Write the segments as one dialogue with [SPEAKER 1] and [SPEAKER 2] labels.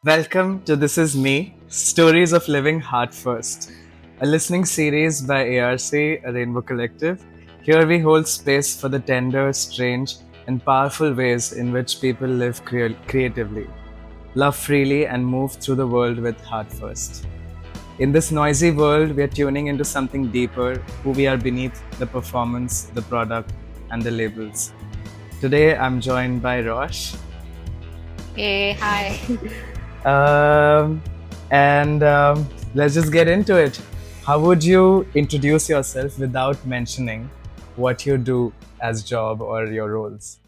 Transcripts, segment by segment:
[SPEAKER 1] Welcome to This Is Me Stories of Living Heart First, a listening series by ARC, a Rainbow Collective. Here we hold space for the tender, strange, and powerful ways in which people live creatively, love freely, and move through the world with heart first. In this noisy world, we are tuning into something deeper, who we are beneath the performance, the product, and the labels. Today, I'm joined by Rosh.
[SPEAKER 2] Hey, hi.
[SPEAKER 1] Um, and let's just get into it. How would you introduce yourself without mentioning what you do as job or your roles?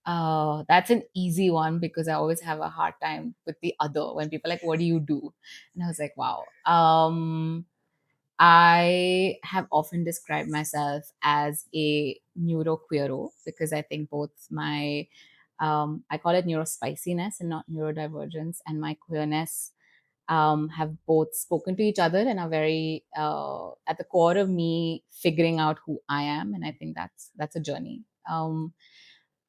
[SPEAKER 2] That's an easy one because I always have a hard time with the other when people are like, what do you do? And I was like, wow. I have often described myself as a neuroqueero because I think both I call it neurospiciness and not neurodivergence, and my queerness have both spoken to each other and are very at the core of me figuring out who I am, and I think that's a journey. So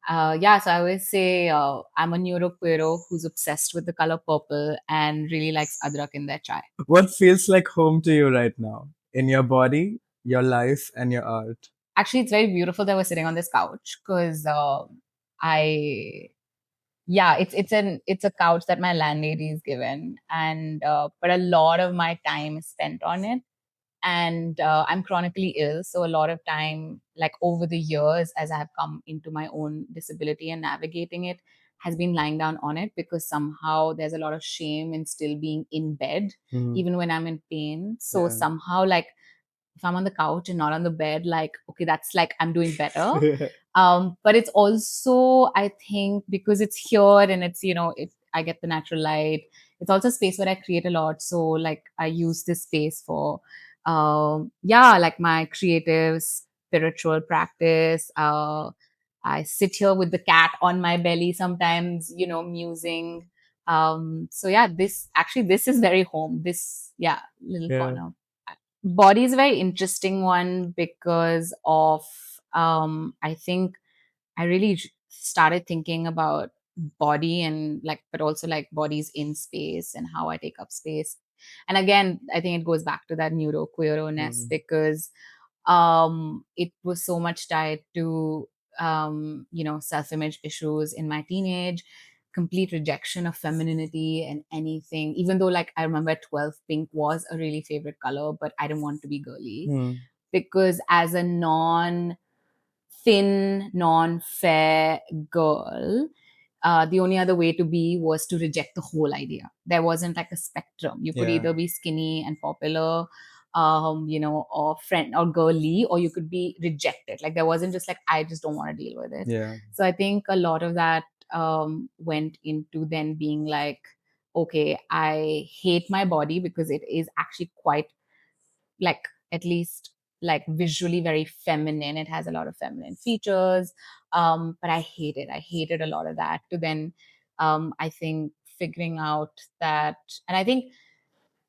[SPEAKER 2] I always say I'm a neuroqueero who's obsessed with the color purple and really likes adrak in their chai.
[SPEAKER 1] What feels like home to you right now in your body, your life, and your art?
[SPEAKER 2] Actually, it's very beautiful that we're sitting on this couch because I yeah, it's a couch that my landlady is given, and but a lot of my time is spent on it, and I'm chronically ill, so a lot of time, like over the years, as I have come into my own disability and navigating it, has been lying down on it because somehow there's a lot of shame in still being in bed,
[SPEAKER 1] Hmm.
[SPEAKER 2] even when I'm in pain. So
[SPEAKER 1] Yeah.
[SPEAKER 2] somehow, like, if I'm on the couch and not on the bed, like, okay, that's like I'm doing better. But it's also, I think, because it's here and it's, I get the natural light. It's also a space where I create a lot. So, like, I use this space for, like my creative, spiritual practice. I sit here with the cat on my belly sometimes, musing. This is very home. Little
[SPEAKER 1] Yeah.
[SPEAKER 2] corner. Body is a very interesting one because of I think I really started thinking about body and like, but also like bodies in space and how I take up space. And again, I think it goes back to that neuroqueerness
[SPEAKER 1] Hmm.
[SPEAKER 2] because it was so much tied to self-image issues in my teenage, complete rejection of femininity and anything, even though, like, I remember at 12 pink was a really favorite color, but I didn't want to be girly
[SPEAKER 1] Hmm.
[SPEAKER 2] because as a non thin, non fair girl, the only other way to be was to reject the whole idea. There wasn't like a spectrum. You could
[SPEAKER 1] Yeah.
[SPEAKER 2] either be skinny and popular, or friend or girly, or you could be rejected. Like, there wasn't just like, I just don't want to deal with it.
[SPEAKER 1] Yeah.
[SPEAKER 2] So I think a lot of that went into then being like, okay, I hate my body because it is actually quite, like, at least like visually very feminine. It has a lot of feminine features. But I hate it. I hated a lot of that. To then I think figuring out that, and I think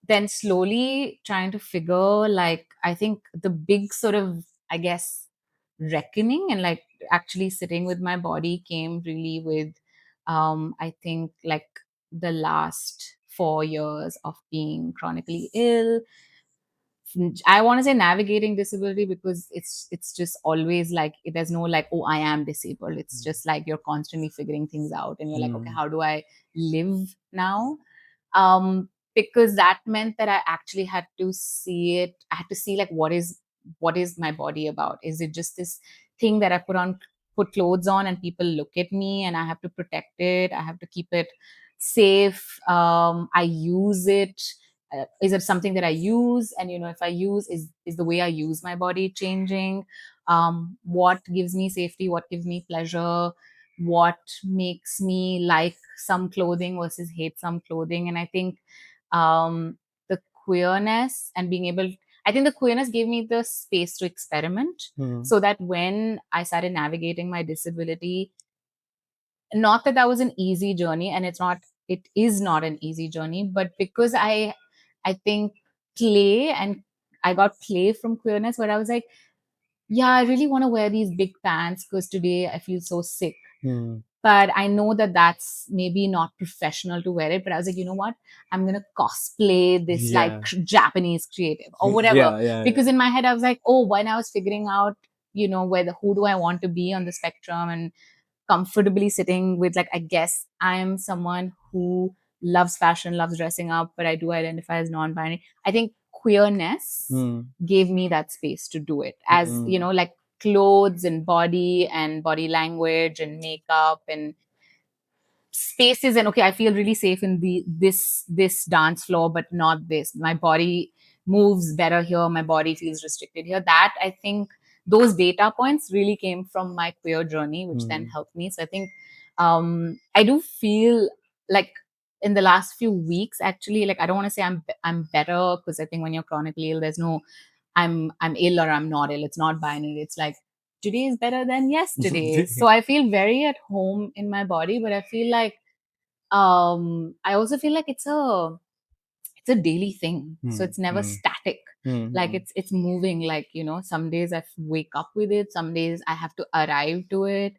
[SPEAKER 2] then slowly trying to figure, like, I think the big sort of, I guess, reckoning and like actually sitting with my body came really with I think like the last 4 years of being chronically ill. I want to say navigating disability because it's just always like there's no like, oh, I am disabled. It's just like you're constantly figuring things out and you're like, okay,
[SPEAKER 1] Hmm.
[SPEAKER 2] how do I live now? Because that meant that I actually had to see it. I had to see like what is my body about? Is it just this thing that I put clothes on and people look at me and I have to protect it? I have to keep it safe. I use it. Is it something that I use? And if I use, is the way I use my body changing? What gives me safety? What gives me pleasure? What makes me like some clothing versus hate some clothing? And I think um, the queerness and being able, I think the queerness gave me the space to experiment
[SPEAKER 1] Hmm.
[SPEAKER 2] so that when I started navigating my disability, not that that was an easy journey, and it is not an easy journey, but because I think play and I got play from queerness where I was like, yeah, I really want to wear these big pants because today I feel so sick.
[SPEAKER 1] Hmm.
[SPEAKER 2] but I know that that's maybe not professional to wear it. But I was like, you know what? I'm gonna cosplay this like
[SPEAKER 1] Yeah.
[SPEAKER 2] Japanese creative or whatever.
[SPEAKER 1] Yeah, yeah,
[SPEAKER 2] Because
[SPEAKER 1] yeah.
[SPEAKER 2] in my head, I was like, oh, when I was figuring out, whether who do I want to be on the spectrum and comfortably sitting with, like, I guess I am someone who loves fashion, loves dressing up, but I do identify as non-binary. I think queerness
[SPEAKER 1] Hmm.
[SPEAKER 2] gave me that space to do it, as
[SPEAKER 1] Hmm.
[SPEAKER 2] like clothes and body language and makeup and spaces. And okay, I feel really safe in this dance floor, but not this. My body moves better here, my body feels restricted here. That, I think, those data points really came from my queer journey, which then
[SPEAKER 1] Hmm.
[SPEAKER 2] helped me. So I think I do feel like in the last few weeks, actually, like, I don't want to say I'm better, because I think when you're chronically ill, there's no I'm ill or I'm not ill. It's not binary. It's like today is better than yesterday. So I feel very at home in my body, but I feel like I also feel like it's a daily thing. So
[SPEAKER 1] Hmm.
[SPEAKER 2] it's never
[SPEAKER 1] Hmm.
[SPEAKER 2] static. Like
[SPEAKER 1] Hmm.
[SPEAKER 2] it's moving. Like, some days I wake up with it, some days I have to arrive to it.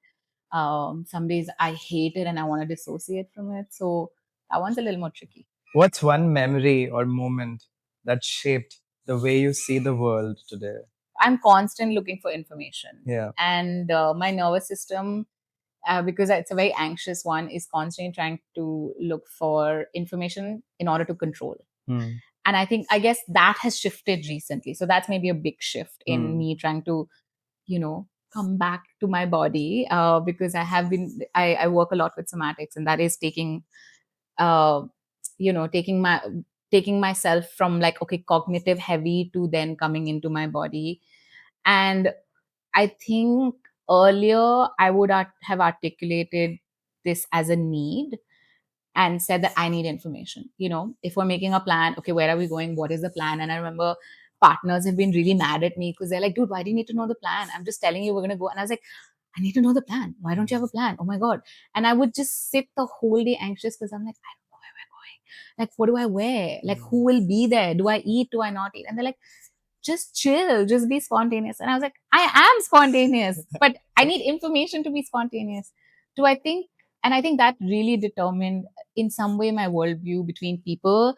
[SPEAKER 2] Some days I hate it and I want to dissociate from it. So that one's a little more tricky.
[SPEAKER 1] What's one memory or moment that shaped the way you see the world today?
[SPEAKER 2] I'm constantly looking for information.
[SPEAKER 1] Yeah.
[SPEAKER 2] And my nervous system, because it's a very anxious one, is constantly trying to look for information in order to control.
[SPEAKER 1] Hmm.
[SPEAKER 2] And I guess that has shifted recently. So that's maybe a big shift in
[SPEAKER 1] Hmm.
[SPEAKER 2] me trying to, come back to my body, because I work a lot with somatics, and that is uh, taking myself from, like, okay, cognitive heavy to then coming into my body. And I think earlier I would have articulated this as a need and said that I need information. If we're making a plan, okay, where are we going? What is the plan? And I remember partners have been really mad at me because they're like, dude, why do you need to know the plan? I'm just telling you we're going to go. And I was like, I need to know the plan. Why don't you have a plan? Oh my God. And I would just sit the whole day anxious because I'm like, I don't know where we're going. Like, what do I wear? Like, who will be there? Do I eat? Do I not eat? And they're like, just chill, just be spontaneous. And I was like, I am spontaneous, but I need information to be spontaneous. Do I think? And I think that really determined in some way my worldview. Between people,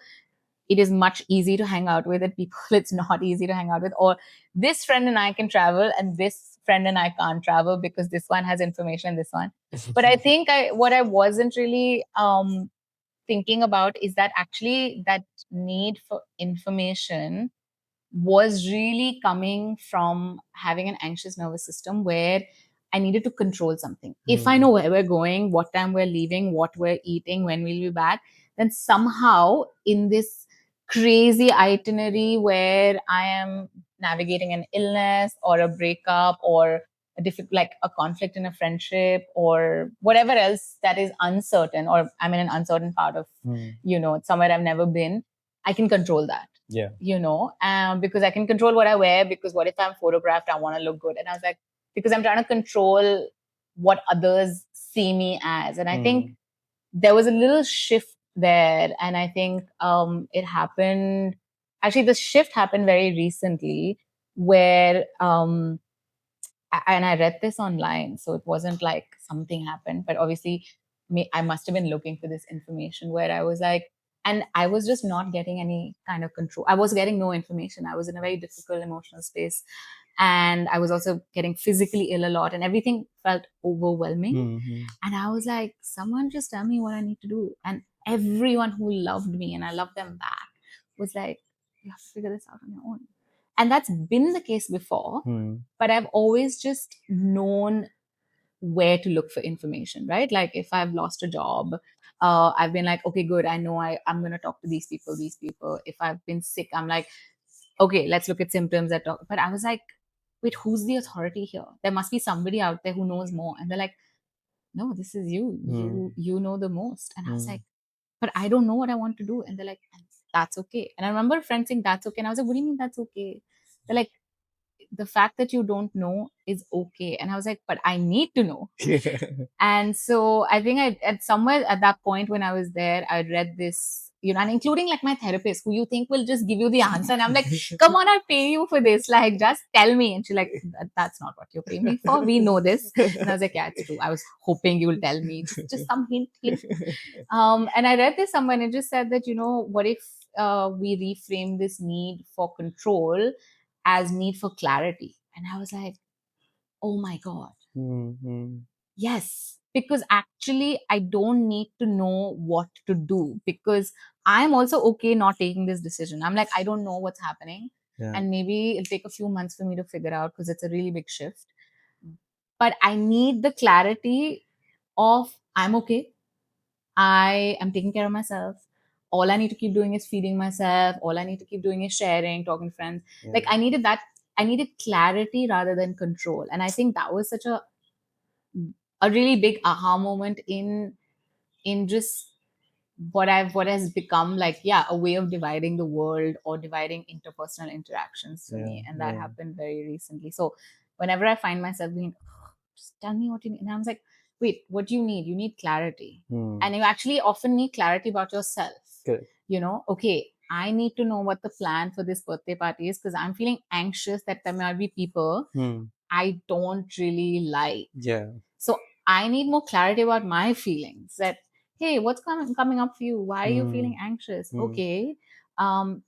[SPEAKER 2] it is much easier to hang out with, and people it's not easy to hang out with. Or this friend and I can travel, and this friend and I can't travel because this one has information, this one. But I think what I wasn't really thinking about is that actually that need for information was really coming from having an anxious nervous system where I needed to control something. If I
[SPEAKER 1] Hmm.
[SPEAKER 2] know where we're going, what time we're leaving, what we're eating, when we'll be back, then somehow in this crazy itinerary where I am navigating an illness or a breakup or like a conflict in a friendship or whatever else that is uncertain, or I'm in an uncertain part of,
[SPEAKER 1] Hmm.
[SPEAKER 2] somewhere I've never been, I can control that,
[SPEAKER 1] Yeah.
[SPEAKER 2] because I can control what I wear. Because what if I'm photographed? I want to look good. And I was like, because I'm trying to control what others see me as. And I think
[SPEAKER 1] Hmm.
[SPEAKER 2] there was a little shift there. And I think it happened. Actually, the shift happened very recently where, and I read this online, so it wasn't like something happened, but obviously, I must have been looking for this information where I was like, and I was just not getting any kind of control. I was getting no information. I was in a very difficult emotional space, and I was also getting physically ill a lot, and everything felt overwhelming.
[SPEAKER 1] Hmm. Hmm.
[SPEAKER 2] And I was like, someone just tell me what I need to do. And everyone who loved me, and I loved them back, was like, you have to figure this out on your own. And that's been the case before,
[SPEAKER 1] Hmm.
[SPEAKER 2] but I've always just known where to look for information, right? Like if I've lost a job, I've been like, okay, good. I know I'm going to talk to these people, these people. If I've been sick, I'm like, okay, let's look at symptoms that talk. But I was like, wait, who's the authority here? There must be somebody out there who knows more. And they're like, no, this is you.
[SPEAKER 1] Hmm.
[SPEAKER 2] You know the most. And I was
[SPEAKER 1] Hmm.
[SPEAKER 2] like, but I don't know what I want to do. And they're like, that's okay. And I remember a friend saying, that's okay. And I was like, what do you mean that's okay? They're like, the fact that you don't know is okay. And I was like, but I need to know.
[SPEAKER 1] Yeah.
[SPEAKER 2] And so I think I, at somewhere at that point when I was there, I read this, and including like my therapist, who you think will just give you the answer. And I'm like, come on, I'll pay you for this. Like, just tell me. And she's like, that's not what you're paying me for. We know this. And I was like, yeah, it's true. I was hoping you will tell me just some hint. And I read this somewhere and it just said that, what if we reframe this need for control as need for clarity? And I was like, oh my God.
[SPEAKER 1] Mm-hmm.
[SPEAKER 2] Yes, because actually, I don't need to know what to do because I'm also okay not taking this decision. I'm like, I don't know what's happening.
[SPEAKER 1] Yeah.
[SPEAKER 2] And maybe it'll take a few months for me to figure out because it's a really big shift. But I need the clarity of I'm okay. I am taking care of myself. All I need to keep doing is feeding myself. All I need to keep doing is sharing, talking to friends.
[SPEAKER 1] Yeah.
[SPEAKER 2] Like I needed that. I needed clarity rather than control. And I think that was such a really big aha moment in just what has become like, yeah, a way of dividing the world or dividing interpersonal interactions for
[SPEAKER 1] Yeah.
[SPEAKER 2] me. And that
[SPEAKER 1] Yeah.
[SPEAKER 2] happened very recently. So whenever I find myself being, just tell me what you need. And I was like, wait, what do you need? You need clarity.
[SPEAKER 1] Hmm.
[SPEAKER 2] And you actually often need clarity about yourself.
[SPEAKER 1] Correct.
[SPEAKER 2] Okay, I need to know what the plan for this birthday party is because I'm feeling anxious that there might be people
[SPEAKER 1] Hmm.
[SPEAKER 2] I don't really like.
[SPEAKER 1] Yeah.
[SPEAKER 2] So I need more clarity about my feelings that, hey, what's coming up for you? Why are you
[SPEAKER 1] Hmm.
[SPEAKER 2] feeling anxious?
[SPEAKER 1] Hmm.
[SPEAKER 2] Okay.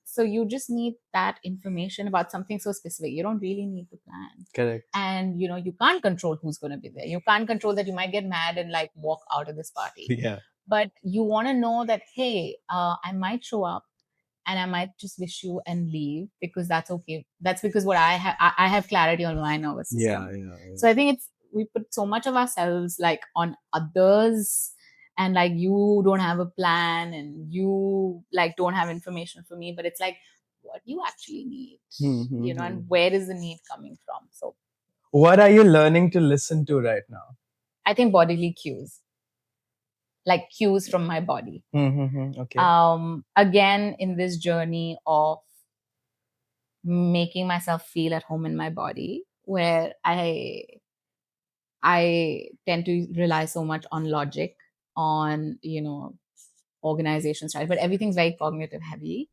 [SPEAKER 2] So you just need that information about something so specific. You don't really need to plan.
[SPEAKER 1] Correct.
[SPEAKER 2] And you can't control who's going to be there. You can't control that you might get mad and like walk out of this party.
[SPEAKER 1] Yeah.
[SPEAKER 2] But you want to know that, hey, I might show up and I might just wish you and leave because that's okay. That's because what I have clarity on my nervous system.
[SPEAKER 1] Yeah. Yeah.
[SPEAKER 2] So I think it's we put so much of ourselves like on others, and like you don't have a plan and you like don't have information for me, but it's like what do you actually need,
[SPEAKER 1] Hmm. Hmm.
[SPEAKER 2] and where is the need coming from? So
[SPEAKER 1] What are you learning to listen to right now?
[SPEAKER 2] I think bodily cues, like cues from my body.
[SPEAKER 1] Mm-hmm. Okay.
[SPEAKER 2] Again, in this journey of making myself feel at home in my body, where I tend to rely so much on logic, on organization style, but everything's very cognitive heavy.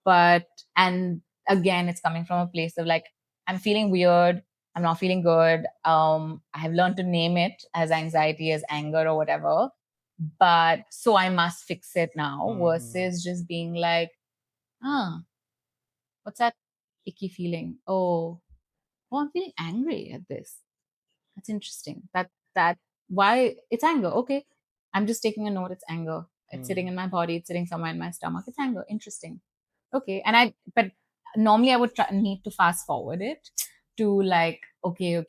[SPEAKER 2] But and again, it's coming from a place of like I'm feeling weird, I'm not feeling good. I have learned to name it as anxiety, as anger, or whatever. But so I must fix it now,
[SPEAKER 1] Mm-hmm.
[SPEAKER 2] versus just being like, ah, what's that icky feeling? Oh, I'm feeling angry at this. That's interesting. That why it's anger. Okay. I'm just taking a note. It's anger. It's sitting in my body. It's sitting somewhere in my stomach. It's anger. Interesting. Okay. But normally I would need to fast forward it to like, okay.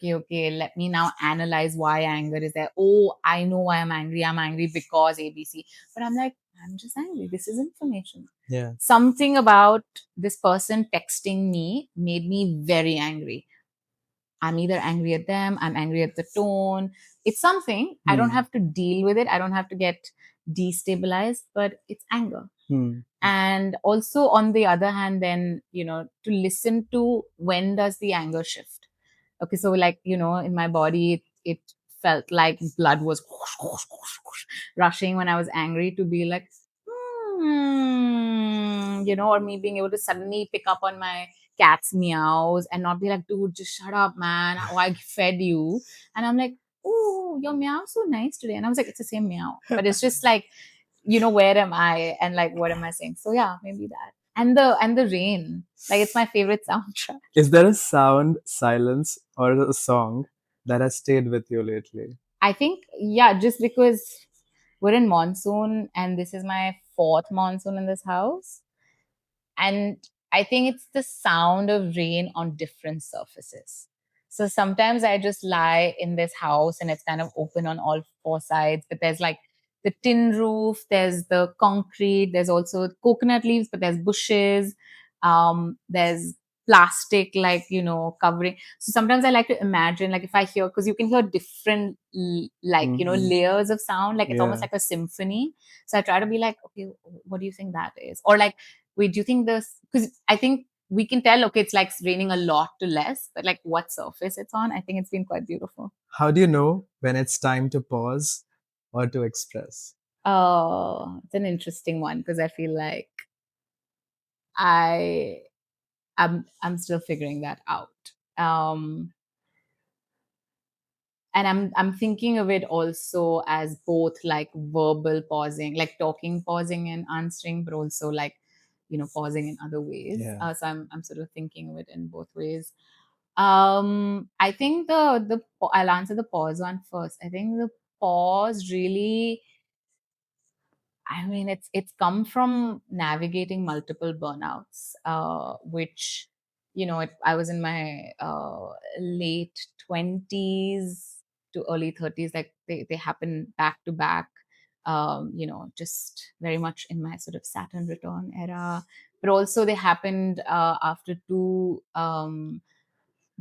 [SPEAKER 2] Let me now analyze why anger is there. Oh, I know why I'm angry. I'm angry because ABC. But I'm like, I'm just angry. This is information.
[SPEAKER 1] Yeah.
[SPEAKER 2] Something about this person texting me made me very angry. I'm either angry at them, I'm angry at the tone. It's something. I don't
[SPEAKER 1] Hmm.
[SPEAKER 2] have to deal with it. I don't have to get destabilized, but it's anger.
[SPEAKER 1] Hmm.
[SPEAKER 2] And also, on the other hand, then, to listen to when does the anger shift? Okay, so like, in my body, it felt like blood was rushing when I was angry to be like, or me being able to suddenly pick up on my cat's meows and not be like, dude, just shut up, man. Oh, I fed you. And I'm like, oh, your meow's so nice today. And I was like, it's the same meow. But it's just like, where am I? And like, what am I saying? So yeah, maybe that. And the rain. Like it's my favorite soundtrack.
[SPEAKER 1] Is there a sound, silence, or a song that has stayed with you lately?
[SPEAKER 2] I think, yeah, just because we're in monsoon and this is my fourth monsoon in this house. And I think it's the sound of rain on different surfaces. So sometimes I just lie in this house and it's kind of open on all four sides, but there's like the tin roof, there's the concrete, there's also coconut leaves, but there's bushes, there's plastic, like, covering. So sometimes I like to imagine, like, if I hear, because you can hear different, like,
[SPEAKER 1] Mm-hmm.
[SPEAKER 2] layers of sound, like it's almost
[SPEAKER 1] Yeah.
[SPEAKER 2] like a symphony. So I try to be like, okay, what do you think that is? Or like, wait, do you think this? Because I think we can tell, okay, it's like raining a lot to less, but like what surface it's on, I think it's been quite beautiful.
[SPEAKER 1] How do you know when it's time to pause or to express?
[SPEAKER 2] It's an interesting one because I feel like I I'm still figuring that out. Um, and I'm thinking of it also as both like verbal pausing, like talking, pausing and answering, but also like, pausing in other ways.
[SPEAKER 1] Yeah.
[SPEAKER 2] So I'm sort of thinking of it in both ways. I think I'll answer the pause one first. I think the pause really, I mean, it's come from navigating multiple burnouts, which, I was in my late 20s to early 30s, like they happen back to back, just very much in my sort of Saturn return era. But also they happened after two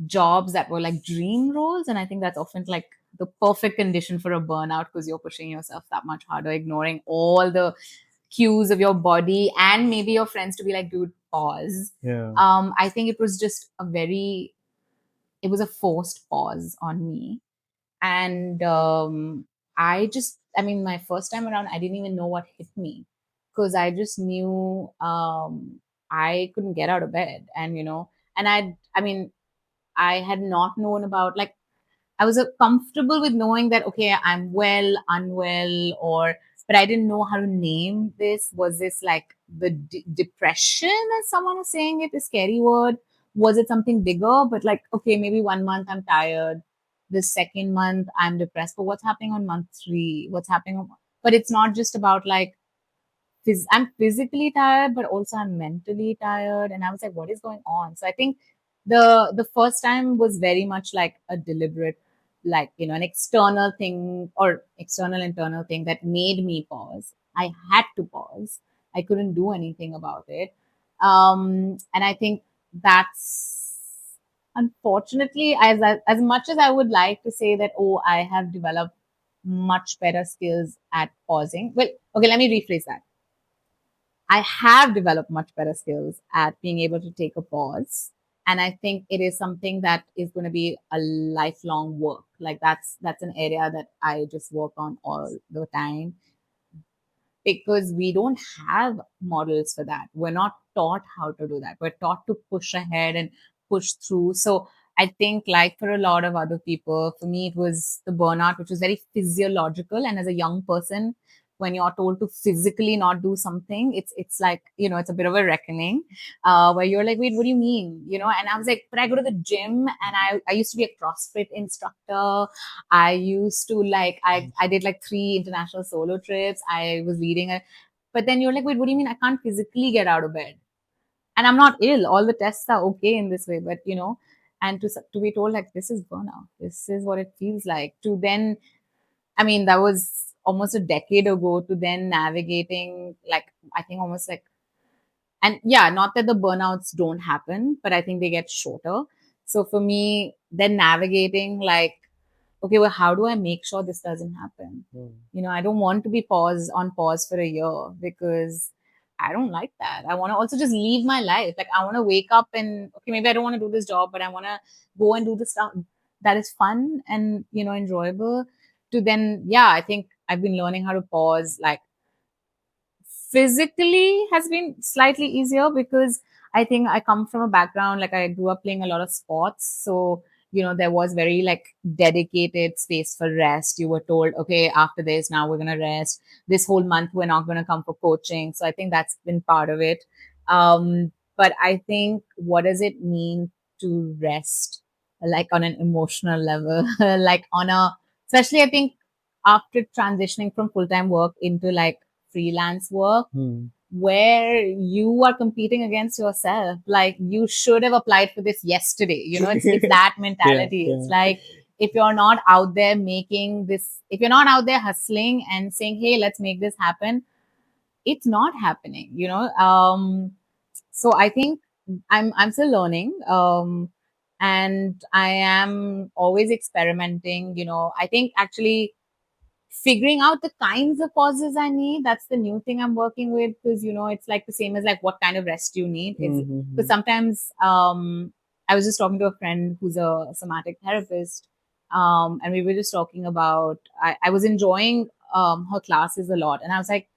[SPEAKER 2] jobs that were like dream roles. And I think that's often like the perfect condition for a burnout because you're pushing yourself that much harder, ignoring all the cues of your body and maybe your friends to be like, dude, pause.
[SPEAKER 1] Yeah.
[SPEAKER 2] I think it was just it was a forced pause on me. And I mean, my first time around, I didn't even know what hit me because I just knew I couldn't get out of bed. And, and I mean, I had not known about, like, I was comfortable with knowing that, okay, I'm well, unwell, but I didn't know how to name this. Was this like the depression, as someone was saying it, a scary word? Was it something bigger? But like, okay, maybe 1 month I'm tired. The second month I'm depressed. But what's happening on month three? What's happening? But it's not just about like I'm physically tired, but also I'm mentally tired. And I was like, what is going on? So I think the first time was very much like a deliberate, like, an external thing or external internal thing that made me pause. I had to pause. I couldn't do anything about it. And I think that's unfortunately, as much as I would like to say that, oh, I have developed much better skills at pausing. Well, okay, let me rephrase that. I have developed much better skills at being able to take a pause. And I think it is something that is going to be a lifelong work. Like that's an area that I just work on all the time because we don't have models for that. We're not taught how to do that. We're taught to push ahead and push through. So I think, like for a lot of other people, for me, it was the burnout, which was very physiological. And as a young person, when you're told to physically not do something, it's like, it's a bit of a reckoning, where you're like, wait, what do you mean? And I was like, but I go to the gym and I used to be a CrossFit instructor. I used to like I did like 3 international solo trips. I was leading a but then you're like, wait, what do you mean I can't physically get out of bed? And I'm not ill. All the tests are okay in this way, but and to be told like this is burnout. This is what it feels like. To then, I mean, that was almost a decade ago to then navigating like I think almost like and yeah, not that the burnouts don't happen, but I think they get shorter. So for me, then navigating like, okay, well, how do I make sure this doesn't happen?
[SPEAKER 1] Mm.
[SPEAKER 2] I don't want to be on pause for a year because I don't like that. I want to also just leave my life. Like I want to wake up and okay, maybe I don't want to do this job, but I want to go and do the stuff that is fun and enjoyable. To then, yeah, I think I've been learning how to pause, like physically has been slightly easier because I think I come from a background like I grew up playing a lot of sports. So, there was very like dedicated space for rest. You were told, okay, after this, now we're going to rest. This whole month, we're not going to come for coaching. So I think that's been part of it. But I think what does it mean to rest like on an emotional level, like especially I think after transitioning from full time work into like freelance work
[SPEAKER 1] Hmm.
[SPEAKER 2] where you are competing against yourself. Like you should have applied for this yesterday. It's that
[SPEAKER 1] Yeah,
[SPEAKER 2] mentality. It's
[SPEAKER 1] yeah.
[SPEAKER 2] like if you're not out there if you're not out there hustling and saying, hey, let's make this happen, it's not happening. So I think I'm still learning. And I am always experimenting. I think actually figuring out the kinds of pauses I need. That's the new thing I'm working with, because it's like the same as like what kind of rest you need. Is
[SPEAKER 1] Mm-hmm.
[SPEAKER 2] because sometimes I was just talking to a friend who's a somatic therapist, and we were just talking about I was enjoying her classes a lot, and I was like,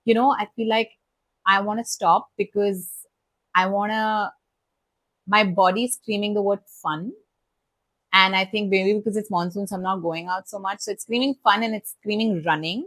[SPEAKER 2] I feel like I want to stop because I want to. My body's screaming the word fun, and I think maybe because it's monsoon, so I'm not going out so much. So it's screaming fun and it's screaming running.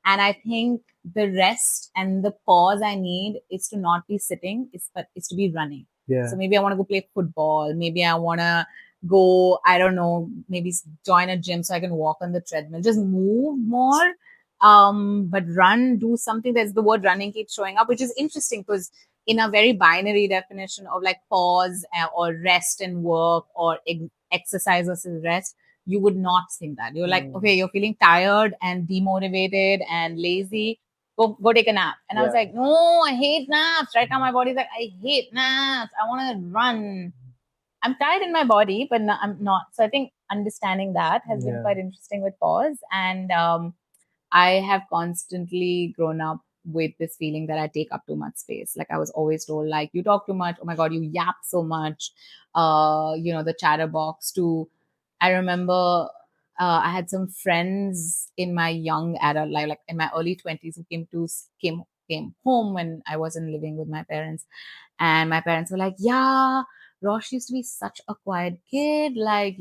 [SPEAKER 2] And I think the rest and the pause I need is to not be sitting, it's to be running.
[SPEAKER 1] Yeah.
[SPEAKER 2] So maybe I want to go play football. Maybe I want to go, I don't know, maybe join a gym so I can walk on the treadmill. Just move more. But run, do something. There's the word running keeps showing up, which is interesting because in a very binary definition of like pause or rest and work or exercise versus rest, you would not think that. You're like,
[SPEAKER 1] Mm.
[SPEAKER 2] okay, you're feeling tired and demotivated and lazy. Go take a nap. And I was
[SPEAKER 1] Yeah.
[SPEAKER 2] like, no, I hate naps. Right now, my body's like, I hate naps. I want to run. I'm tired in my body, but no, I'm not. So I think understanding that has been
[SPEAKER 1] Yeah.
[SPEAKER 2] quite interesting with pause. And I have constantly grown up with this feeling that I take up too much space. Like I was always told, like, you talk too much. Oh my God, you yap so much. The chatterbox too. I remember I had some friends in my young adult life, like in my early 20s, who came home when I wasn't living with my parents. And my parents were like, yeah, Rosh used to be such a quiet kid. Like,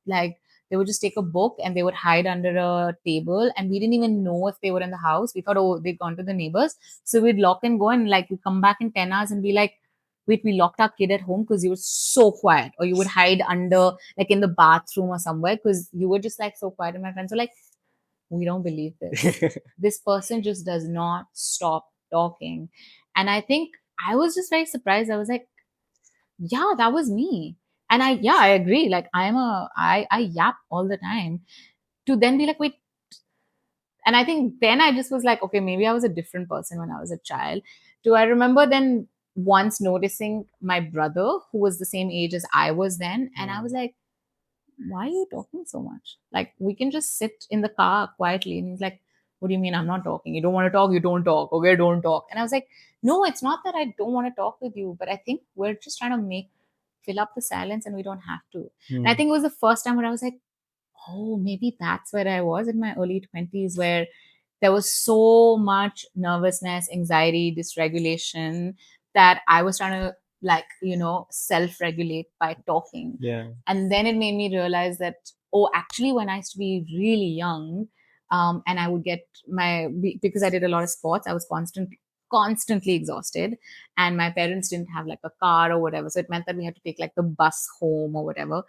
[SPEAKER 2] like they would just take a book and they would hide under a table. And we didn't even know if they were in the house. We thought, oh, they'd gone to the neighbors. So we'd lock and go and like we come back in 10 hours and be like, wait, we locked our kid at home because you were so quiet. Or you would hide under like in the bathroom or somewhere because you were just like so quiet. And my friends were like, we don't believe this. This person just does not stop talking. And I think I was just very surprised. I was like, yeah, that was me. And I agree. Like I yap all the time. To then be like, wait, and I think then I just was like, okay, maybe I was a different person when I was a child. Do I remember then once noticing my brother who was the same age as I was then, and I was
[SPEAKER 1] Mm.
[SPEAKER 2] like, why are you talking so much? Like, we can just sit in the car quietly. And he's like, what do you mean I'm not talking? You don't want to talk? You don't talk. Okay, don't talk. And I was like, no, it's not that I don't want to talk with you, but I think we're just trying to fill up the silence and we don't have to. And I
[SPEAKER 1] Mm.
[SPEAKER 2] think it was the first time where I was like, oh, maybe that's where I was in my early 20s, where there was so much nervousness, anxiety, dysregulation that I was trying to self regulate by talking.
[SPEAKER 1] Yeah.
[SPEAKER 2] And then it made me realize that, oh, actually, when I used to be really young, and I would get because I did a lot of sports, I was constantly exhausted, and my parents didn't have like a car or whatever. So it meant that we had to take like the bus home or whatever,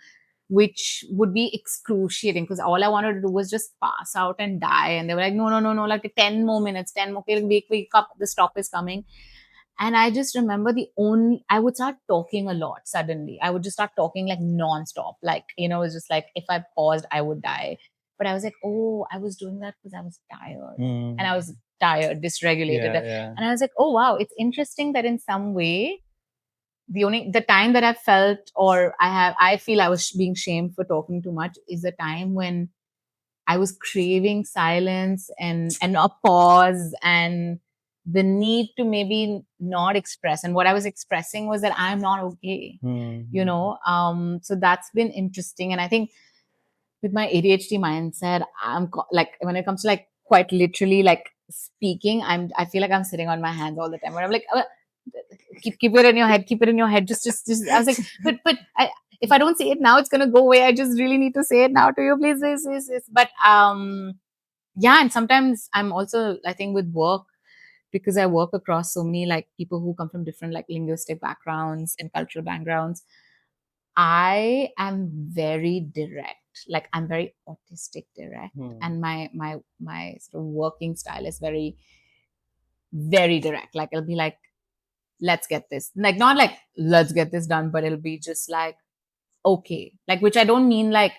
[SPEAKER 2] which would be excruciating because all I wanted to do was just pass out and die. And they were like, no, no, no, no, like 10 more minutes, 10 more, okay, wake up, the stop is coming. And I just remember I would start talking a lot suddenly. I would just start talking like nonstop. Like, it's just like if I paused, I would die. But I was like, oh, I was doing that because I was tired. And
[SPEAKER 1] Mm.
[SPEAKER 2] I was tired, dysregulated.
[SPEAKER 1] Yeah. Yeah.
[SPEAKER 2] And I was like, oh, wow, it's interesting that in some way, the time that I felt or I feel I was being shamed for talking too much is the time when I was craving silence and a pause and the need to maybe not express. And what I was expressing was that I'm not okay.
[SPEAKER 1] Mm.
[SPEAKER 2] So that's been interesting. And I think with my ADHD mindset, like when it comes to like quite literally like speaking, I feel like I'm sitting on my hands all the time. Where I'm like, keep it in your head, keep it in your head. Just. I was like, if I don't say it now, it's gonna go away. I just really need to say it now to you, please, please, please, please. But yeah, and sometimes I'm also, I think, with work, because I work across so many like people who come from different like linguistic backgrounds and cultural backgrounds. I am very direct. Like I'm very autistic direct,
[SPEAKER 1] Mm.
[SPEAKER 2] and my sort of working style is very very direct. Like it'll be like, let's get this, like not like let's get this done, but it'll be just like okay, like which I don't mean like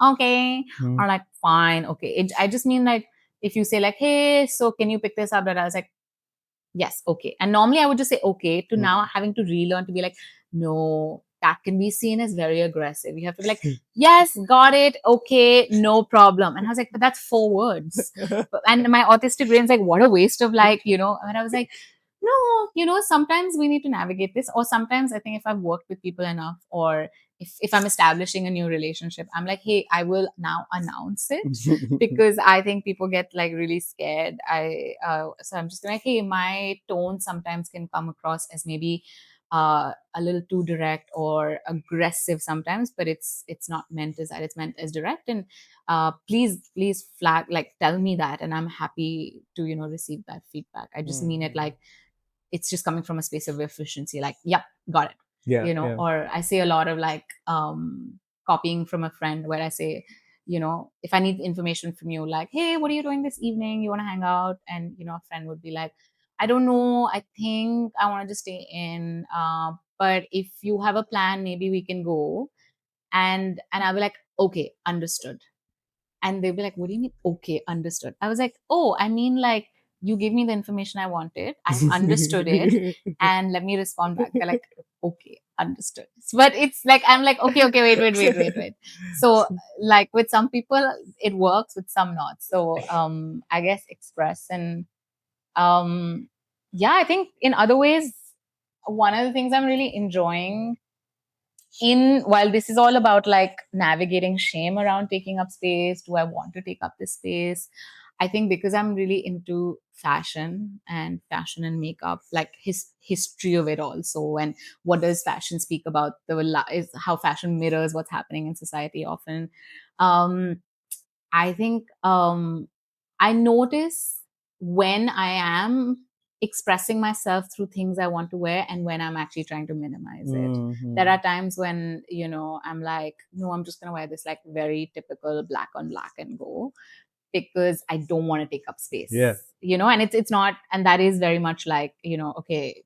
[SPEAKER 2] okay
[SPEAKER 1] Mm.
[SPEAKER 2] or like fine, okay. I just mean like if you say like, hey, so can you pick this up? That I was like, yes, okay. And normally I would just say okay to
[SPEAKER 1] Mm.
[SPEAKER 2] now having to relearn to be like, no, that can be seen as very aggressive. You have to be like, yes, got it, okay, no problem. And I was like, but that's 4 words. And my autistic brain's like, what a waste of, like, and I was like, no, sometimes we need to navigate this. Or sometimes I think if I've worked with people enough, or if I'm establishing a new relationship, I'm like, hey, I will now announce it, because I think people get like really scared. So I'm just like, hey, my tone sometimes can come across as maybe a little too direct or aggressive sometimes, but it's not meant as that. It's meant as direct. And please flag, like, tell me that, and I'm happy to receive that feedback. I just mean it like it's just coming from a space of efficiency, like, yep, got it.
[SPEAKER 1] Yeah, yeah.
[SPEAKER 2] Or I say a lot of like copying from a friend, where I say, if I need information from you, like, hey, what are you doing this evening, you want to hang out? And a friend would be like, I don't know, I think I want to just stay in, but if you have a plan, maybe we can go. And I'll be like, okay, understood. And they'll be like, what do you mean? Okay, understood. I was like, oh, I mean, like, you gave me the information I wanted. I've understood it. And let me respond back. They're like, okay, understood. But it's like, I'm like, okay, okay, wait. So, like, with some people, it works, with some not. So, I guess express. And, um, yeah, I think in other ways, one of the things I'm really enjoying, in while this is all about like navigating shame around taking up space, do I want to take up this space? I think because I'm really into fashion and makeup, like his history of it all. So, and what does fashion speak about, is how fashion mirrors what's happening in society often. um I think I notice when I am expressing myself through things I want to wear, and when I'm actually trying to minimize it. There are times when, I'm like, no, I'm just going to wear this like very typical black on black and go, because I don't want to take up space.
[SPEAKER 1] Yeah.
[SPEAKER 2] And it's not, and that is very much like, okay,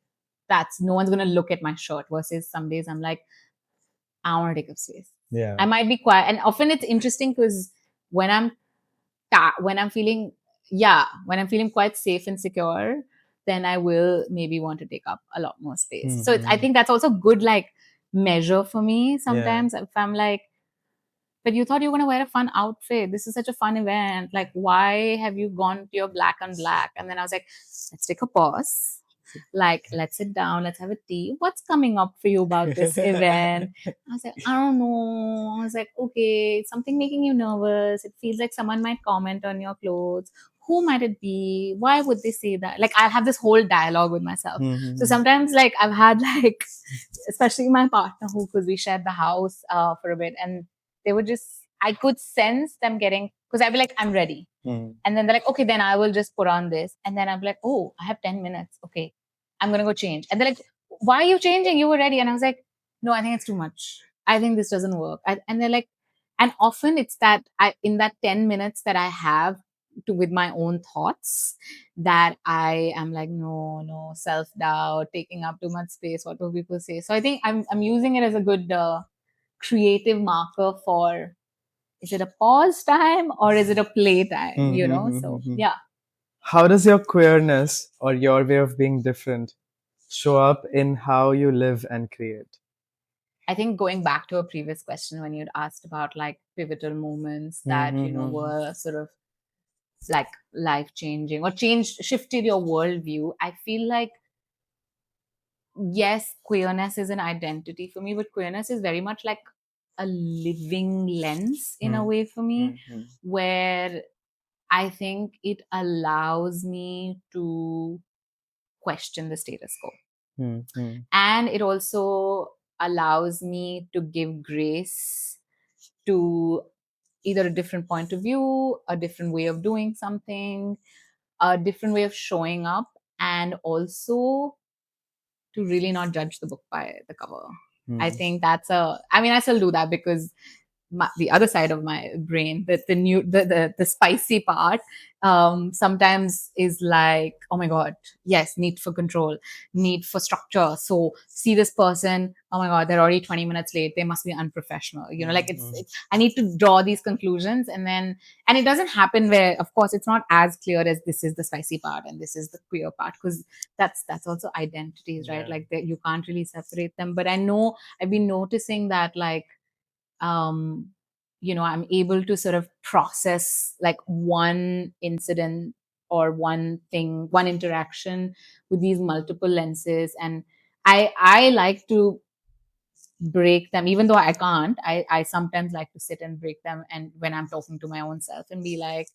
[SPEAKER 2] that's, no one's going to look at my shirt, versus some days I'm like, I want to take up space.
[SPEAKER 1] Yeah.
[SPEAKER 2] I might be quiet. And often it's interesting because when I'm when I'm feeling, yeah, when I'm feeling quite safe and secure, then I will maybe want to take up a lot more space. So I think that's also good, like, measure for me sometimes. If I'm like, but you thought you were going to wear a fun outfit. This is such a fun event. Like, why have you gone to your black on black? And then I was like, let's take a pause. Like, let's sit down, let's have a tea. What's coming up for you about this event? I was like, I don't know. I was like, okay, something making you nervous. It feels like someone might comment on your clothes. Who might it be? Why would they say that? Like, I'll have this whole dialogue with myself. So sometimes, like, I've had like, especially my partner, who, because we shared the house for a bit, and they were just, I could sense them getting, because I'd be like, I'm ready. And then they're like, okay, then I will just put on this. And then I'm like, oh, I have 10 minutes. Okay, I'm going to go change. And they're like, why are you changing? You were ready. And I was like, no, I think it's too much. I think this doesn't work. And they're like, and often it's that in that 10 minutes that I have to, with my own thoughts, that I am like, no, self doubt, taking up too much space. What will people say? So I think I'm using it as a good creative marker for, is it a pause time or is it a play time? So yeah.
[SPEAKER 1] How does your queerness or your way of being different show up in how you live and create?
[SPEAKER 2] I think going back to a previous question when you'd asked about like pivotal moments that, were sort of like life changing or shifted your worldview. I feel like, yes, queerness is an identity for me, but queerness is very much like a living lens in a way for me, where I think it allows me to question the status quo. And it also allows me to give grace to either a different point of view, a different way of doing something, a different way of showing up, and also to really not judge the book by the cover. I think I still do that because the other side of my brain, the spicy part, sometimes is like, oh my god, yes, need for control, need for structure. So see this person, oh my god, they're already 20 minutes late, they must be unprofessional, like it's I need to draw these conclusions, and it doesn't happen where, of course, it's not as clear as this is the spicy part and this is the queer part, because that's also identities, right?
[SPEAKER 1] Yeah.
[SPEAKER 2] Like that, you can't really separate them. But I know I've been noticing that, like, um I'm able to sort of process like one incident or one thing, one interaction with these multiple lenses. And I like to break them, even though I can't. I sometimes like to sit and break them, and when I'm talking to my own self, and be like,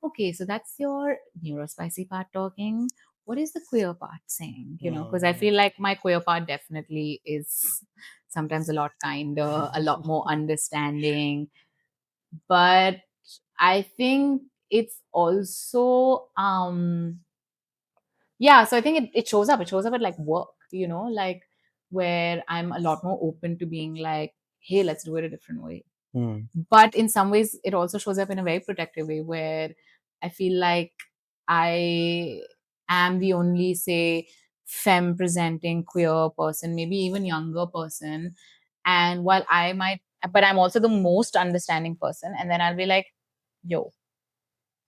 [SPEAKER 2] okay, so that's your neurospicy part talking. What is the queer part saying? Because I feel like my queer part definitely is sometimes a lot kinder, a lot more understanding. But I think it's also yeah, so I think it shows up at like work, like where I'm a lot more open to being like, hey, let's do it a different way.
[SPEAKER 1] Mm.
[SPEAKER 2] But in some ways it also shows up in a very protective way, where I feel like I am the only, say, femme presenting queer person, maybe even younger person. And while I might, but I'm also the most understanding person, and then I'll be like, yo,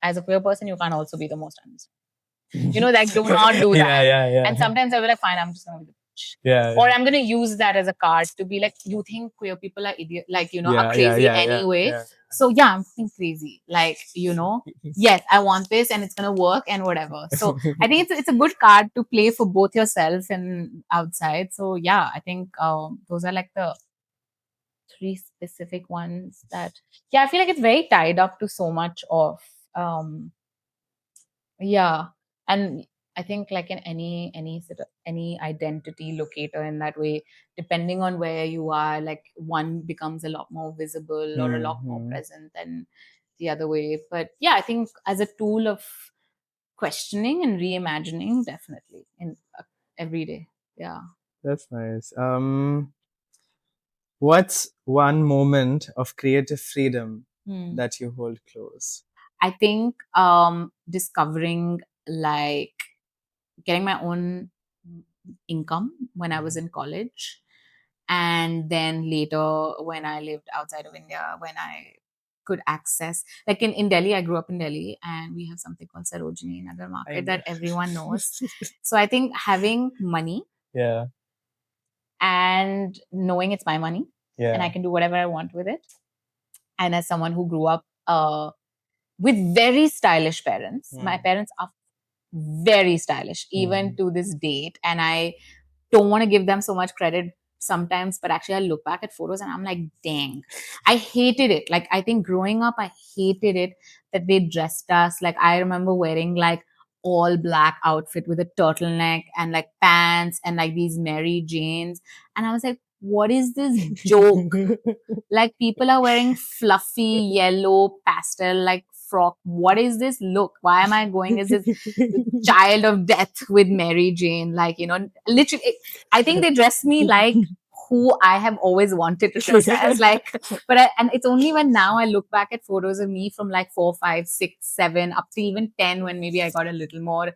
[SPEAKER 2] as a queer person you can't also be the most understanding. Like, do not do
[SPEAKER 1] Yeah,
[SPEAKER 2] that.
[SPEAKER 1] yeah, yeah.
[SPEAKER 2] And sometimes I'll be like, fine, I'm just gonna be the bitch.
[SPEAKER 1] Yeah,
[SPEAKER 2] Or
[SPEAKER 1] yeah.
[SPEAKER 2] I'm gonna use that as a card to be like, you think queer people are idiot, like, are
[SPEAKER 1] Yeah, yeah,
[SPEAKER 2] crazy
[SPEAKER 1] yeah, yeah,
[SPEAKER 2] anyway.
[SPEAKER 1] yeah.
[SPEAKER 2] So yeah, I'm fucking crazy. Like, yes, I want this and it's gonna work and whatever. So I think it's a good card to play for both yourself and outside. So yeah, I think those are like the three specific ones that, yeah, I feel like it's very tied up to so much of um yeah. And I think, like in any sort of any identity locator in that way, depending on where you are, like one becomes a lot more visible or a lot more
[SPEAKER 1] Mm-hmm.
[SPEAKER 2] present than the other way. But yeah, I think as a tool of questioning and reimagining, definitely in every day. Yeah.
[SPEAKER 1] That's nice. What's one moment of creative freedom
[SPEAKER 2] Hmm.
[SPEAKER 1] that you hold close?
[SPEAKER 2] I think discovering, like, getting my own income when I was in college. And then later, when I lived outside of India, when I could access, like in Delhi, I grew up in Delhi, and we have something called Sarojini Nagar
[SPEAKER 1] I
[SPEAKER 2] Market
[SPEAKER 1] know.
[SPEAKER 2] that everyone knows. So I think having money
[SPEAKER 1] Yeah,
[SPEAKER 2] and knowing it's my money and I
[SPEAKER 1] yeah.
[SPEAKER 2] can do whatever I want with it. And as someone who grew up with very stylish parents, my
[SPEAKER 1] Mm.
[SPEAKER 2] parents are very stylish, even
[SPEAKER 1] Mm.
[SPEAKER 2] to this date. And I don't want to give them so much credit sometimes, but actually I look back at photos and I'm like, dang, I hated it. Like, I think growing up, I hated it that they dressed us. Like, I remember wearing like all black outfit with a turtleneck and like pants and like these Mary Janes. And I was like, what is this joke? Like, people are wearing fluffy yellow pastel like frock. What is this look? Why am I going as this child of death with Mary Jane? Like, literally, I think they dress me like who I have always wanted to dress as. Like, and it's only when now I look back at photos of me from like 4, 5, 6, 7, up to even 10, when maybe I got a little more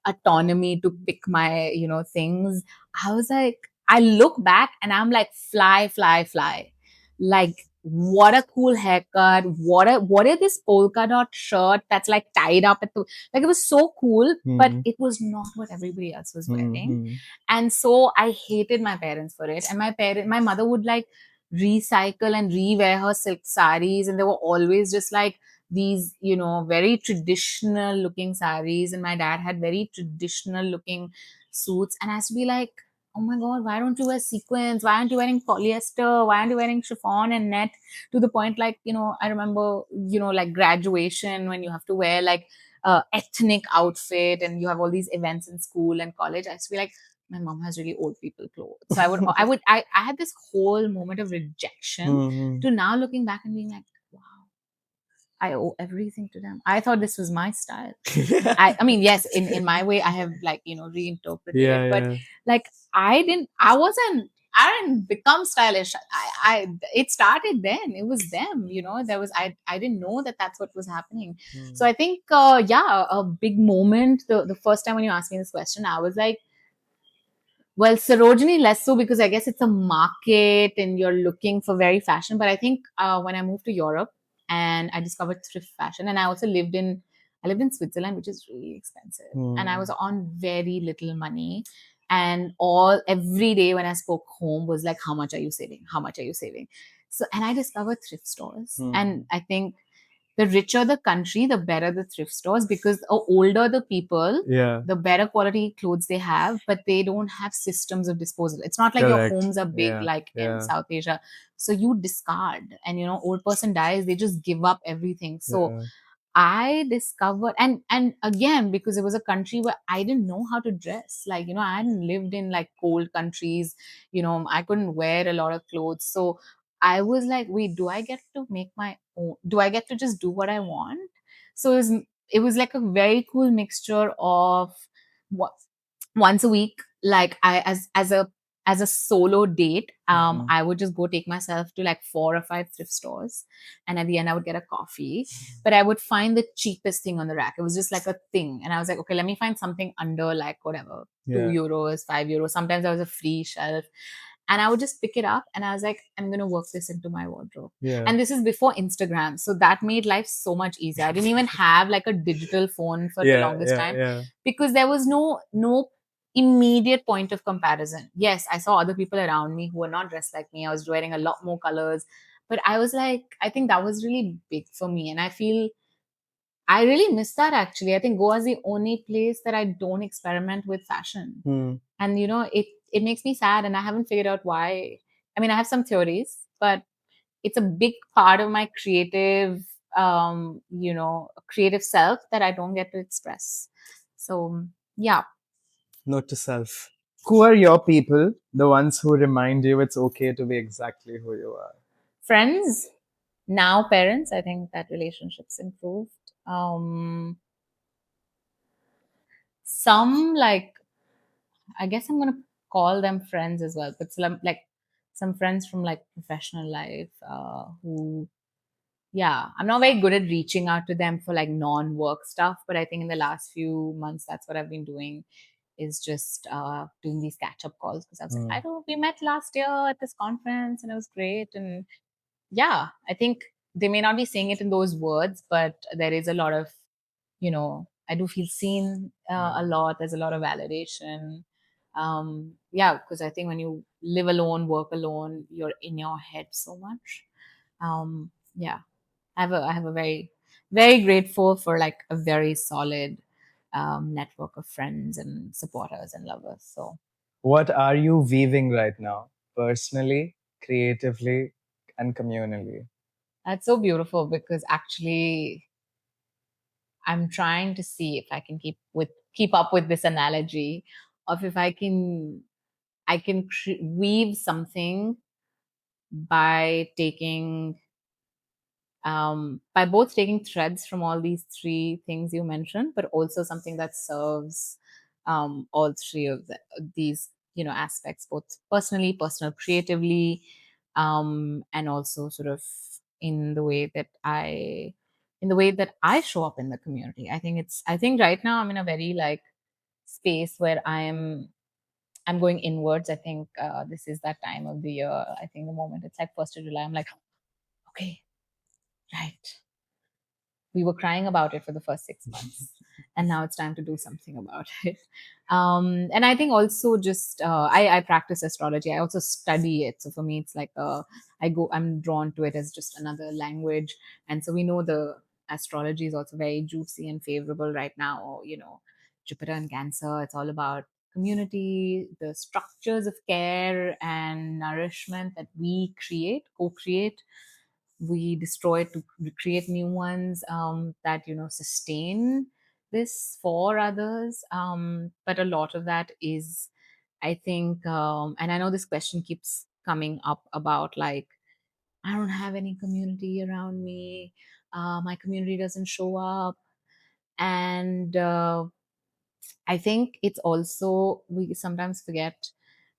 [SPEAKER 2] autonomy to pick my, things. I was like, I look back and I'm like, fly, fly, fly. Like, what a cool haircut. What are this polka dot shirt that's like tied up at the, like, it was so cool, but
[SPEAKER 1] Mm.
[SPEAKER 2] it was not what everybody else was wearing.
[SPEAKER 1] Mm-hmm.
[SPEAKER 2] And so I hated my parents for it. And my mother would like recycle and rewear her silk saris, and they were always just like these, very traditional looking saris, and my dad had very traditional looking suits. And I used to be like, oh my god, why don't you wear sequins? Why aren't you wearing polyester? Why aren't you wearing chiffon and net? To the point, like, I remember, like graduation, when you have to wear like ethnic outfit and you have all these events in school and college. I used to be like, my mom has really old people clothes. So I had this whole moment of rejection,
[SPEAKER 1] Mm-hmm.
[SPEAKER 2] to now looking back and being like, wow, I owe everything to them. I thought this was my style. I mean, yes, in my way, I have, like, reinterpreted it,
[SPEAKER 1] Yeah,
[SPEAKER 2] but
[SPEAKER 1] yeah.
[SPEAKER 2] like, I wasn't. I didn't become stylish. It started then. It was them, There was I didn't know that that's what was happening. So
[SPEAKER 1] Hmm.
[SPEAKER 2] I think, yeah, a big moment. The first time when you asked me this question, I was like, well, Sarojini less so because I guess it's a market and you're looking for very fashion. But I think when I moved to Europe and I discovered thrift fashion, and I lived in Switzerland, which is really expensive, and I
[SPEAKER 1] Hmm.
[SPEAKER 2] was on very little money. And all every day when I spoke home was like, how much are you saving? How much are you saving? So, and I discovered thrift stores,
[SPEAKER 1] Hmm.
[SPEAKER 2] and I think the richer the country, the better the thrift stores, because the older the people,
[SPEAKER 1] Yeah.
[SPEAKER 2] the better quality clothes they have, but they don't have systems of disposal. It's not like your
[SPEAKER 1] Correct.
[SPEAKER 2] homes are big
[SPEAKER 1] Yeah.
[SPEAKER 2] like in
[SPEAKER 1] Yeah.
[SPEAKER 2] South Asia. So you discard, and old person dies, they just give up everything. So
[SPEAKER 1] Yeah.
[SPEAKER 2] I discovered, and again, because it was a country where I didn't know how to dress. Like, I hadn't lived in like cold countries, I couldn't wear a lot of clothes. So I was like, wait, do I get to make my own? Do I get to just do what I want? So it was like a very cool mixture of what once a week, like I as a solo date,
[SPEAKER 1] Hmm.
[SPEAKER 2] I would just go take myself to like 4 or 5 thrift stores, and at the end I would get a coffee, but I would find the cheapest thing on the rack. It was just like a thing. And I was like, okay, let me find something under like whatever,
[SPEAKER 1] Yeah.
[SPEAKER 2] €2, €5. Sometimes there was a free shelf. And I would just pick it up and I was like, I'm going to work this into my wardrobe.
[SPEAKER 1] Yeah.
[SPEAKER 2] And this is before Instagram. So that made life so much easier. I didn't even have like a digital phone for the
[SPEAKER 1] Yeah.
[SPEAKER 2] longest
[SPEAKER 1] Yeah.
[SPEAKER 2] time
[SPEAKER 1] Yeah.
[SPEAKER 2] because there was no immediate point of comparison. Yes, I saw other people around me who were not dressed like me. I was wearing a lot more colors. But I was like, I think that was really big for me. And I feel I really miss that actually. I think Goa is the only place that I don't experiment with fashion.
[SPEAKER 1] Hmm.
[SPEAKER 2] And it makes me sad and I haven't figured out why. I mean, I have some theories, but it's a big part of my creative self that I don't get to express. So, yeah.
[SPEAKER 1] Note to self. Who are your people? The ones who remind you it's okay to be exactly who you are.
[SPEAKER 2] Friends, now parents, I think that relationship's improved. Some like I guess I'm gonna call them friends as well, but some like some friends from like professional life, who, yeah, I'm not very good at reaching out to them for like non-work stuff, but I think in the last few months that's what I've been doing, is just doing these catch-up calls, because I was like,
[SPEAKER 1] Hmm.
[SPEAKER 2] I don't, we met last year at this conference and it was great. And yeah, I think they may not be saying it in those words, but there is a lot of, I do feel seen a
[SPEAKER 1] Hmm.
[SPEAKER 2] lot. There's a lot of validation. Yeah, because I think when you live alone, work alone, you're in your head so much. Yeah, I have a very, very grateful for like a very solid network of friends and supporters and lovers. So
[SPEAKER 1] What are you weaving right now? Personally, creatively, and communally?
[SPEAKER 2] that's so beautiful because actually I'm trying to see if I can keep up with this analogy of if I can weave something by taking by both taking threads from all these three things you mentioned, but also something that serves all three of these aspects, both personal, creatively, and also sort of in the way that I show up in the community. I think right now I'm in a very like space where I'm going inwards. I think this is that time of the year. I think the moment it's like 1st of July, I'm like, okay, right, we were crying about it for the first 6 months and now it's time to do something about it. And I think also just I practice astrology. I also study it, so for me it's like I'm drawn to it as just another language. And so we know the astrology is also very juicy and favorable right now. Jupiter and Cancer, it's all about community, the structures of care and nourishment that we co-create. We destroy to create new ones that sustain this for others. But a lot of that is, I think, and I know this question keeps coming up about like, I don't have any community around me, my community doesn't show up. And I think it's also, we sometimes forget,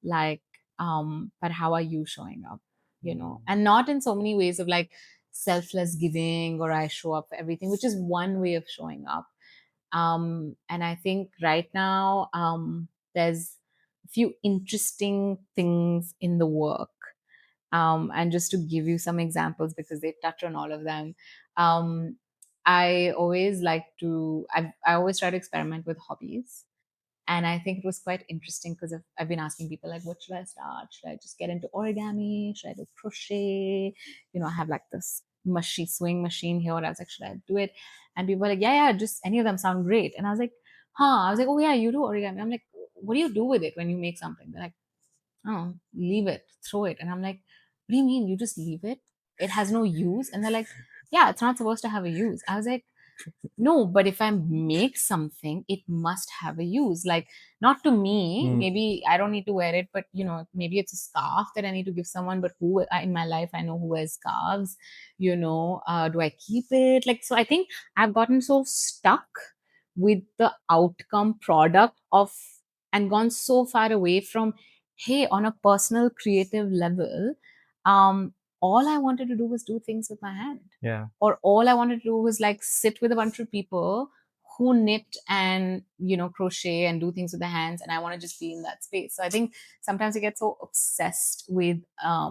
[SPEAKER 2] like, but how are you showing up, and not in so many ways of like selfless giving or I show up for everything, which is one way of showing up. And I think right now, there's a few interesting things in the work. And just to give you some examples, because they touch on all of them, um, I always like to, I always try to experiment with hobbies. And I think it was quite interesting because I've been asking people, like, what should I start? Should I just get into origami? Should I do crochet? I have like this swing machine here. I was like, should I do it? And people were like, yeah, just any of them sound great. And I was like, I was like, oh yeah, you do origami. I'm like, what do you do with it when you make something? They're like, oh, leave it, throw it. And I'm like, what do you mean? You just leave it? It has no use? And they're like, yeah, it's not supposed to have a use. I was like, no, but if I make something, it must have a use. Like, not to me,
[SPEAKER 1] Mm.
[SPEAKER 2] maybe I don't need to wear it, but maybe it's a scarf that I need to give someone. But who in my life I know who wears scarves? Do I keep it? Like, so I think I've gotten so stuck with the outcome product of, and gone so far away from, hey, on a personal creative level, all I wanted to do was do things with my hand,
[SPEAKER 1] Yeah.
[SPEAKER 2] or all I wanted to do was like sit with a bunch of people who knit and crochet and do things with their hands, and I want to just be in that space. So I think sometimes we get so obsessed with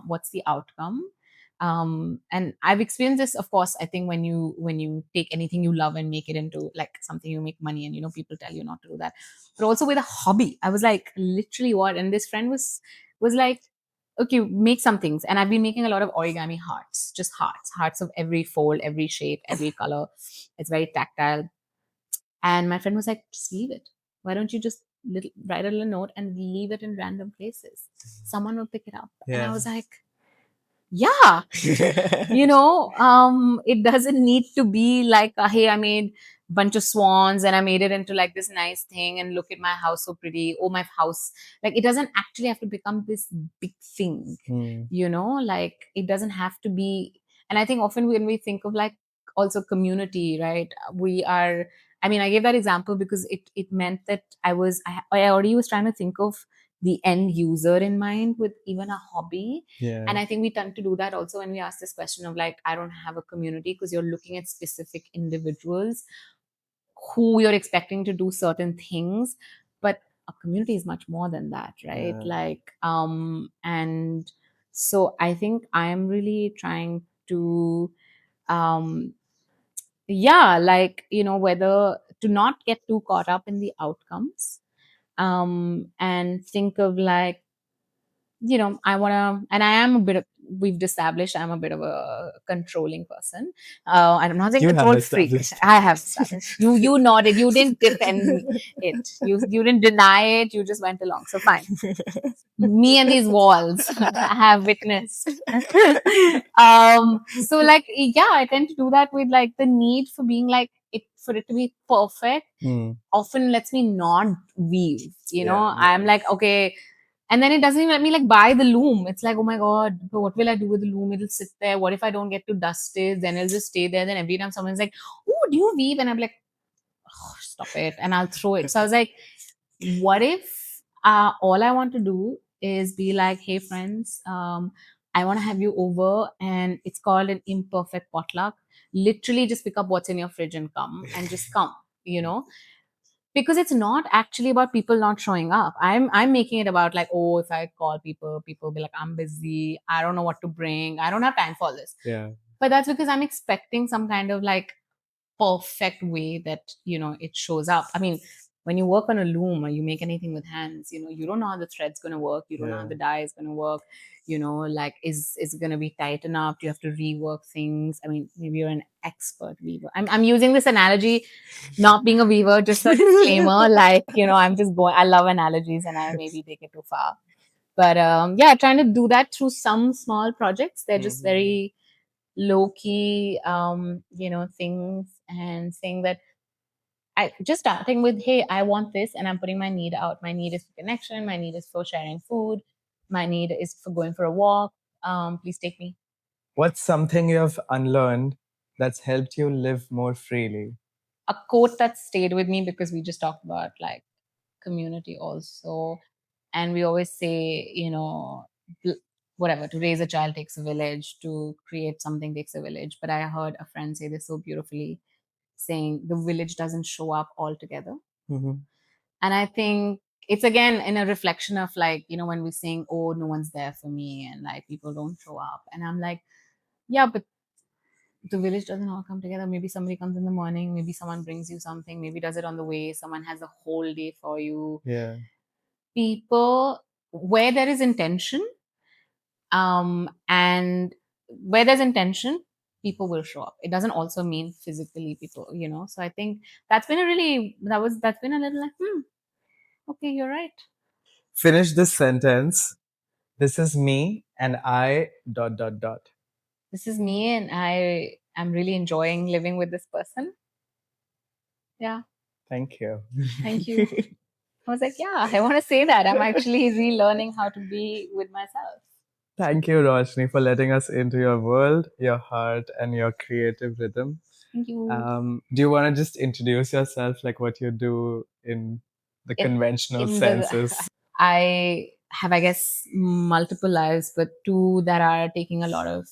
[SPEAKER 2] what's the outcome. And I've experienced this, of course. I think when you take anything you love and make it into like something you make money, and people tell you not to do that. But also with a hobby, I was like, literally what? And this friend was like, okay, make some things. And I've been making a lot of origami hearts, just hearts of every fold, every shape, every color. It's very tactile. And my friend was like, just leave it. Why don't you just write a little note and leave it in random places? Someone will pick it up. And I
[SPEAKER 1] Yeah.
[SPEAKER 2] was like, yeah, it doesn't need to be like, hey, I made a bunch of swans and I made it into like this nice thing, and look at my house, so pretty. Oh, my house. Like, it doesn't actually have to become this big thing,
[SPEAKER 1] Mm.
[SPEAKER 2] like it doesn't have to be. And I think often when we think of like also community, right, we are, I mean, I gave that example because it meant that I already was trying to think of the end user in mind with even a hobby.
[SPEAKER 1] Yeah.
[SPEAKER 2] And I think we tend to do that also when we ask this question of like, I don't have a community, because you're looking at specific individuals who you're expecting to do certain things. But a community is much more than that, right?
[SPEAKER 1] Yeah.
[SPEAKER 2] Like, and so I think I am really trying to, um, yeah, like, whether to not get too caught up in the outcomes, and think of like, I want to, and I am a bit of, we've established I'm a bit of a controlling person. I'm not saying
[SPEAKER 1] You have
[SPEAKER 2] control freak.
[SPEAKER 1] established.
[SPEAKER 2] I have established. You nodded. You didn't defend it. You didn't deny it. You just went along. So fine. Me and these walls have witnessed. So like, yeah, I tend to do that with like the need for being like it, for it to be perfect.
[SPEAKER 1] Mm.
[SPEAKER 2] Often lets me not weave.
[SPEAKER 1] Yeah.
[SPEAKER 2] I'm like, okay. And then it doesn't even let me like buy the loom. It's like, oh my God, what will I do with the loom? It'll sit there. What if I don't get to dust it? Then it'll just stay there. Then every time someone's like, oh, do you weave? And I'm like, oh, stop it. And I'll throw it. So I was like, what if all I want to do is be like, hey, friends, I want to have you over, and it's called an imperfect potluck. Literally, just pick up what's in your fridge and come, and just come, you know? Because it's not actually about people not showing up. I'm making it about like, oh, if I call people, people will be like, I'm busy, I don't know what to bring, I don't have time for this.
[SPEAKER 1] Yeah.
[SPEAKER 2] But that's because I'm expecting some kind of like perfect way that it shows up. I mean, when you work on a loom or you make anything with hands, you don't know how the thread's going to work, you don't know how
[SPEAKER 1] Yeah.
[SPEAKER 2] the dye is going to work, like, is it going to be tight enough, do you have to rework things? I mean, maybe you're an expert weaver. I'm using this analogy, not being a weaver, just a disclaimer, like, I'm just going, I love analogies and I maybe take it too far. But yeah, trying to do that through some small projects. They're just
[SPEAKER 1] Mhm.
[SPEAKER 2] very low key, things, and saying that I just starting with, hey, I want this, and I'm putting my need out. My need is for connection. My need is for sharing food. My need is for going for a walk. Please take me.
[SPEAKER 1] What's something you have unlearned that's helped you live more freely?
[SPEAKER 2] A quote that stayed with me, because we just talked about like community also, And we always say, whatever, to raise a child takes a village, to create something takes a village. But I heard a friend say this so beautifully, saying the village doesn't show up altogether.
[SPEAKER 1] Mhm.
[SPEAKER 2] And I think it's again in a reflection of, like, when we sing, oh, no one's there for me, and like people don't show up. And I'm like, yeah, but the village doesn't all come together. Maybe somebody comes in the morning, maybe someone brings you something, maybe does it on the way, someone has a whole day for you.
[SPEAKER 1] Yeah.
[SPEAKER 2] People, where there is intention, and where there's intention, people will show up. It doesn't also mean physically people, so I think that's been a little like, okay, you're right.
[SPEAKER 1] Finish this sentence. This is me and I dot dot dot.
[SPEAKER 2] This is me, and I am really enjoying living with this person. Yeah.
[SPEAKER 1] Thank you.
[SPEAKER 2] Thank you. I was like, yeah, I want to say that. I'm actually relearning how to be with myself.
[SPEAKER 1] Thank you, Roshni, for letting us into your world, your heart, and your creative rhythm.
[SPEAKER 2] Thank you.
[SPEAKER 1] Do you want to just introduce yourself, like what you do in the
[SPEAKER 2] In,
[SPEAKER 1] conventional
[SPEAKER 2] in the,
[SPEAKER 1] senses?
[SPEAKER 2] I have, I guess, multiple lives, but two that are taking a lot of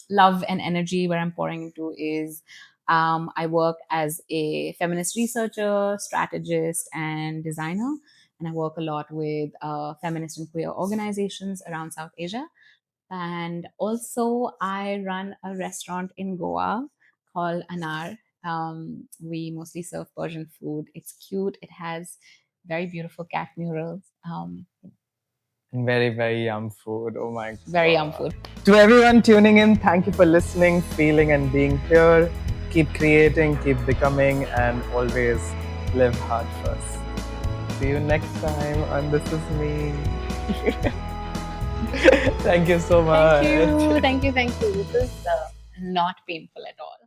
[SPEAKER 2] love and energy where I'm pouring into is I work as a feminist researcher, strategist, and designer. And I work a lot with feminist and queer organizations around South Asia. And also, I run a restaurant in Goa called Anar. We mostly serve Persian food. It's cute. It has very beautiful cat murals.
[SPEAKER 1] Very, very yum food. Oh my
[SPEAKER 2] Very yum
[SPEAKER 1] God.
[SPEAKER 2] food.
[SPEAKER 1] To everyone tuning in, thank you for listening, feeling, and being here. Keep creating, keep becoming, and always live heart first. See you next time on This Is Me. Thank you so much.
[SPEAKER 2] Thank you. Thank you. Thank you. This is not painful at all.